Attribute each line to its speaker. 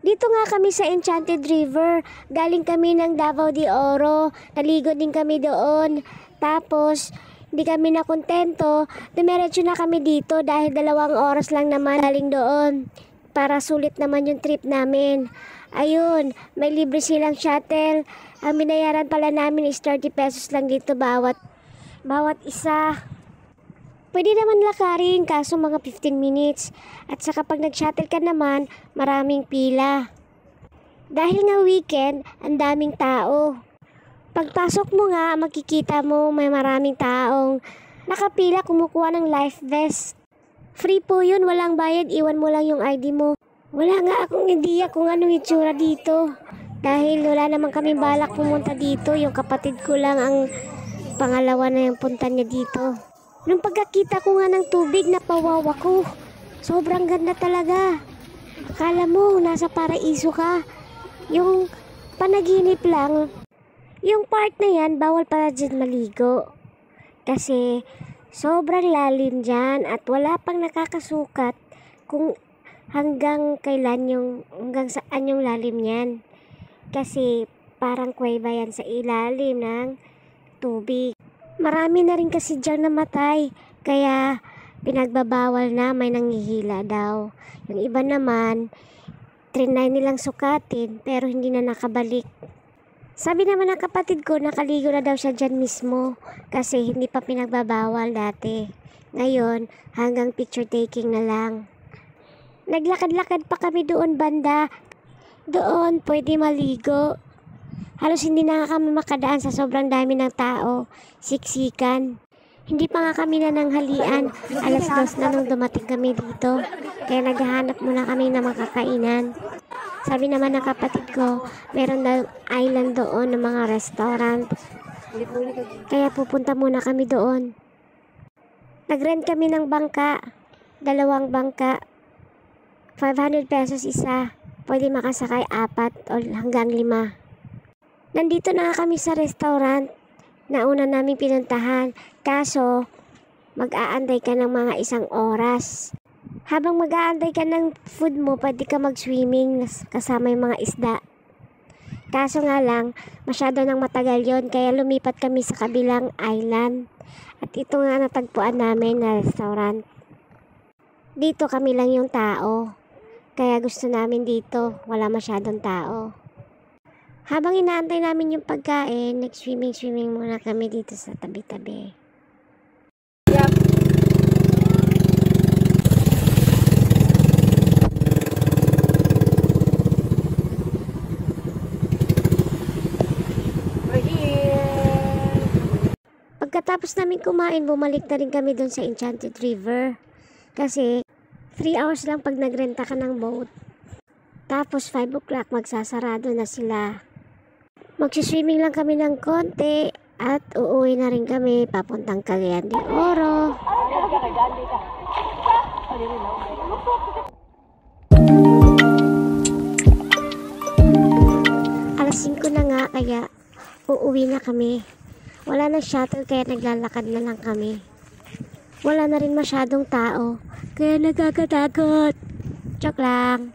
Speaker 1: Dito nga kami sa Enchanted River. Galing kami ng Davao de Oro. Naligo din kami doon. Tapos, hindi kami nakontento. Dumiretso na kami dito dahil 2 oras lang naman galing doon. Para sulit naman yung trip namin. Ayun, may libre silang shuttle. Ang binayaran pala namin is 30 pesos lang dito bawat isa. Pwede naman lakarin kaso mga 15 minutes. At saka pag nag-shuttle ka naman, maraming pila. Dahil nga weekend, ang daming tao. Pagpasok mo nga, makikita mo may maraming taong nakapila kumukuha ng life vest. Free po yun, walang bayad, iwan mo lang yung ID mo. Wala nga akong ideya kung anong itsura dito. Dahil wala naman kami balak pumunta dito, yung kapatid ko lang ang pangalawa na yung punta niya dito. Nung pagkakita ko nga ng tubig, napawawa ko. Sobrang ganda talaga. Akala mo, nasa paraiso ka. Yung panaginip lang. Yung part na yan, bawal pala dyan maligo. Kasi sobrang lalim dyan at wala pang nakakasukat kung hanggang saan yung lalim yan. Kasi parang kuweba yan sa ilalim ng tubig. Marami na rin kasi dyan namatay, kaya pinagbabawal na, may nanghihila daw. Yung iba naman, trinay nilang sukatin pero hindi na nakabalik. Sabi naman ng kapatid ko, nakaligo na daw siya dyan mismo kasi hindi pa pinagbabawal dati. Ngayon, hanggang picture taking na lang. Naglakad-lakad pa kami doon banda. Doon pwede maligo. Halos hindi na kami makadaan sa sobrang dami ng tao. Siksikan. Hindi pa nga kami nananghalian. 2:00 na nung dumating kami dito. Kaya naghahanap muna kami ng makakainan. Sabi naman ng kapatid ko, meron daw island doon ng mga restaurant. Kaya pupunta muna kami doon. Nag-rent kami ng bangka. 2 bangka. 500 pesos isa. Pwede makasakay 4 o hanggang 5. Nandito na kami sa restaurant na una namin pinuntahan. Kaso, mag-aantay ka ng mga 1 oras. Habang mag-aantay ka ng food mo, pwede ka mag-swimming kasama yung mga isda. Kaso nga lang, masyado nang matagal yon kaya lumipat kami sa kabilang island. At ito nga natagpuan namin na restaurant. Dito kami lang yung tao. Kaya gusto namin dito, wala masyadong tao. Habang inaantay namin yung pagkain, nag-swimming muna kami dito sa tabi-tabi.
Speaker 2: Yep.
Speaker 1: Pagkatapos namin kumain, bumalik na rin kami doon sa Enchanted River. Kasi 3 hours lang pag nagrenta ka ng boat. Tapos 5 o'clock magsasarado na sila. Magsiswimming lang kami ng konti at uuwi na rin kami papuntang Cagayan de Oro. Alas 5 na nga kaya uuwi na kami. Wala na shuttle kaya naglalakad na lang kami. Wala na rin masyadong tao kaya nagkakatakot. Joke lang.